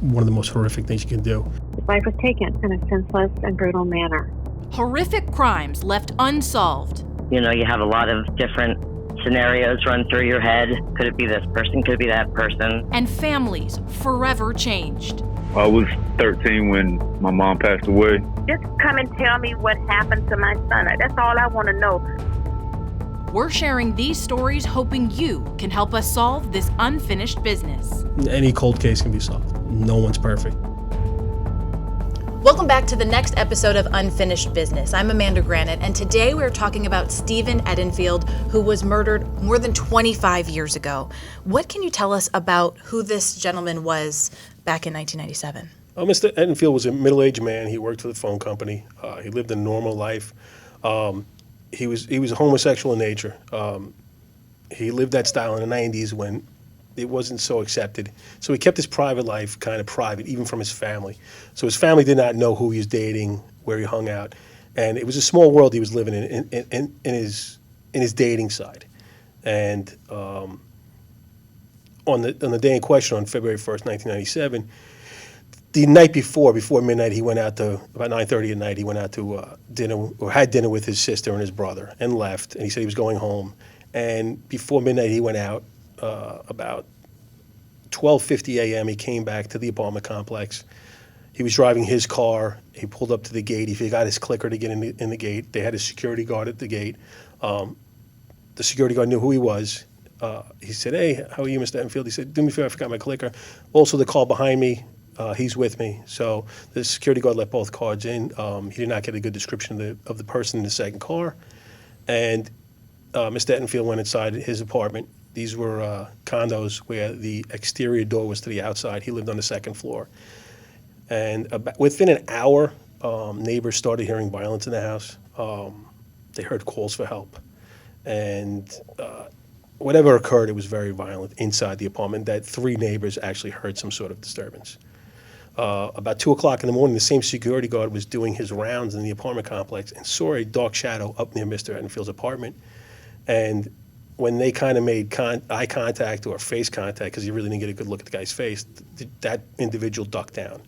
one of the most horrific things you can do. His life was taken in a senseless and brutal manner. Horrific crimes left unsolved. You know, you have a lot of different scenarios run through your head. Could it be this person? Could it be that person? And families forever changed. I was 13 when my mom passed away. Just come and tell me what happened to my son. That's all I want to know. We're sharing these stories hoping you can help us solve this unfinished business. Any cold case can be solved. No one's perfect. Welcome back to the next episode of Unfinished Business. I'm Amanda Granite, and today we're talking about Stephen Edenfield, who was murdered more than 25 years ago. What can you tell us about who this gentleman was back in 1997? Mr. Edenfield was a middle-aged man. He worked for the phone company. He lived a normal life. He was a homosexual in nature. He lived that style in the 90s when it wasn't so accepted. So he kept his private life kind of private, even from his family. So his family did not know who he was dating, where he hung out. And it was a small world he was living in his dating side. And on the day in question, on February 1st, 1997, the night before midnight, he went out to, about 9:30 at night, he went out to dinner, or had dinner with his sister and his brother, and left. And he said he was going home. And before midnight, he went out. About 12:50 a.m., he came back to the apartment complex. He was driving his car. He pulled up to the gate. He forgot his clicker to get in the gate. They had a security guard at the gate. The security guard knew who he was. He said, "Hey, how are you, Mr. Edenfield?" He said, "Do me a favor, I forgot my clicker." Also, the car behind me, he's with me. So the security guard let both cars in. He did not get a good description of the person in the second car. And Mr. Edenfield went inside his apartment. These were condos where the exterior door was to the outside. He lived on the second floor. And within an hour, neighbors started hearing violence in the house. They heard calls for help. And whatever occurred, it was very violent inside the apartment, that 3 neighbors actually heard some sort of disturbance. About 2 o'clock in the morning, the same security guard was doing his rounds in the apartment complex and saw a dark shadow up near Mr. Edenfield's apartment. And when they kind of made eye contact or face contact, because he really didn't get a good look at the guy's face, that individual ducked down.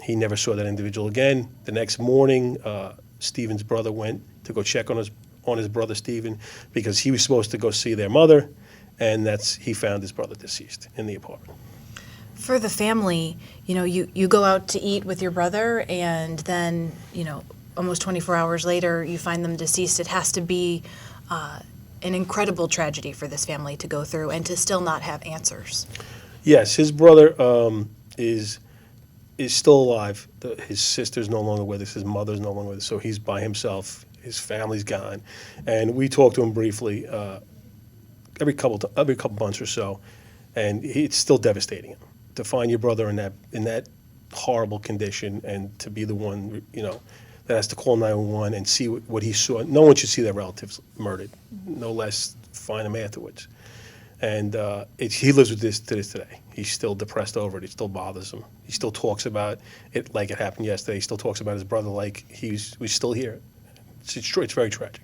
He never saw that individual again. The next morning, Stephen's brother went to go check on his brother Stephen, because he was supposed to go see their mother, and he found his brother deceased in the apartment. For the family, you go out to eat with your brother, and then, almost 24 hours later, you find them deceased. It has to be an incredible tragedy for this family to go through and to still not have answers. Yes, his brother is still alive. His sister's no longer with us. His mother's no longer with us. So he's by himself. His family's gone. And we talked to him briefly every couple months or so, and it's still devastating him to find your brother in that horrible condition, and to be the one that has to call 911 and see what he saw. No one should see their relatives murdered, no less find them afterwards. And he lives with this to this day. He's still depressed over it. It still bothers him. He still talks about it like it happened yesterday. He still talks about his brother like he's still here. It's very tragic.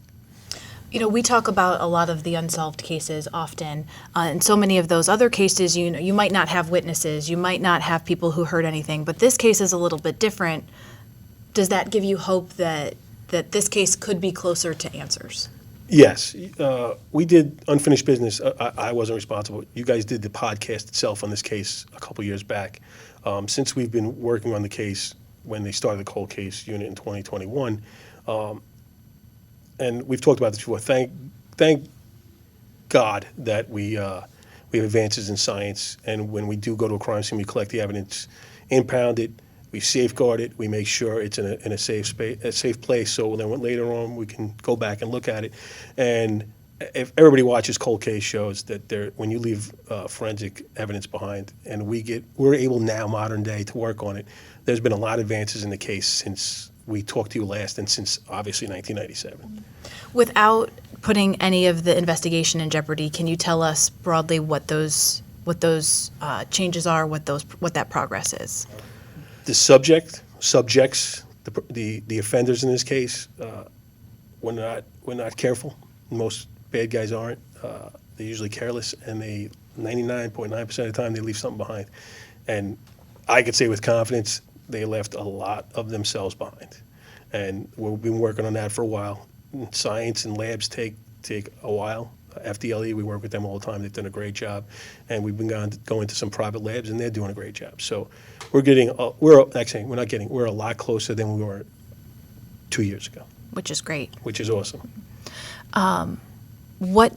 We talk about a lot of the unsolved cases often, and so many of those other cases, you might not have witnesses, you might not have people who heard anything, but this case is a little bit different. Does that give you hope that this case could be closer to answers? Yes. We did Unfinished Business. I wasn't responsible. You guys did the podcast itself on this case a couple years back. Since we've been working on the case when they started the cold case unit in 2021, and we've talked about this before, thank God that we have advances in science, and when we do go to a crime scene, we collect the evidence, impound it, we safeguard it, we make sure it's in a safe place, so then later on we can go back and look at it. And if everybody watches cold case shows that when you leave forensic evidence behind, and we're able now, modern day, to work on it. There's been a lot of advances in the case since we talked to you last, and since obviously 1997. Without putting any of the investigation in jeopardy, can you tell us broadly what those changes are, what that progress is? The subjects, the offenders in this case, we're not careful. Most bad guys aren't. They're usually careless, and 99.9% of the time they leave something behind. And I could say with confidence, they left a lot of themselves behind. And we've been working on that for a while. Science and labs take a while. FDLE, we work with them all the time. They've done a great job. And we've been going to some private labs, and they're doing a great job. So we're a lot closer than we were 2 years ago. Which is great. Which is awesome. What,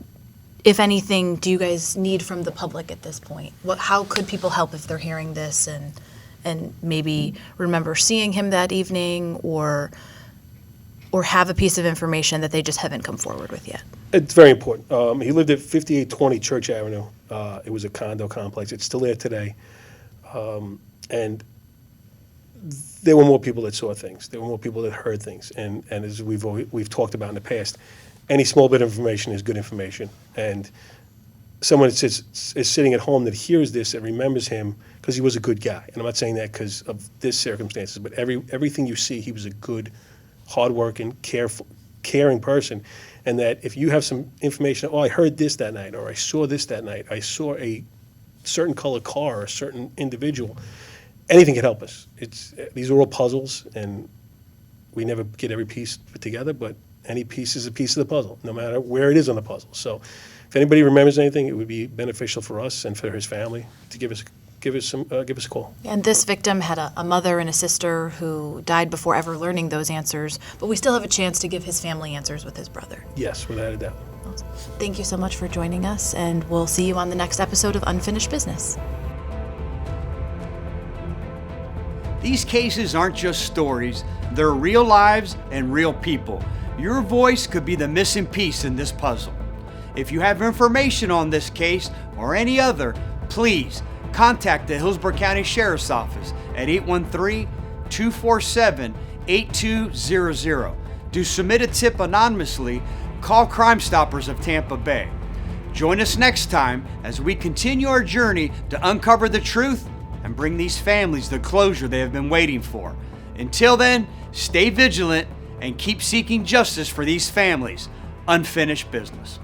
if anything, do you guys need from the public at this point? How could people help if they're hearing this and maybe remember seeing him that evening, or have a piece of information that they just haven't come forward with yet? It's very important. He lived at 5820 Church Avenue. It was a condo complex. It's still there today. And there were more people that saw things. There were more people that heard things. And as we've talked about in the past, any small bit of information is good information. And someone that is sitting at home that hears this, that remembers him, because he was a good guy. And I'm not saying that because of this circumstances, but everything you see, he was a good, hardworking, caring person. And that if you have some information, I heard this that night, or I saw this that night, I saw a certain colored car or a certain individual, anything can help us. These are all puzzles, and we never get every piece put together, but any piece is a piece of the puzzle, no matter where it is on the puzzle. So if anybody remembers anything, it would be beneficial for us and for his family to give us a call. And this victim had a mother and a sister who died before ever learning those answers, but we still have a chance to give his family answers with his brother. Yes, without a doubt. Thank you so much for joining us, and we'll see you on the next episode of Unfinished Business. These cases aren't just stories, they're real lives and real people. Your voice could be the missing piece in this puzzle. If you have information on this case or any other, please contact the Hillsborough County Sheriff's Office at 813-247-8200. To submit a tip anonymously, call Crime Stoppers of Tampa Bay. Join us next time as we continue our journey to uncover the truth and bring these families the closure they have been waiting for. Until then, stay vigilant and keep seeking justice for these families. Unfinished Business.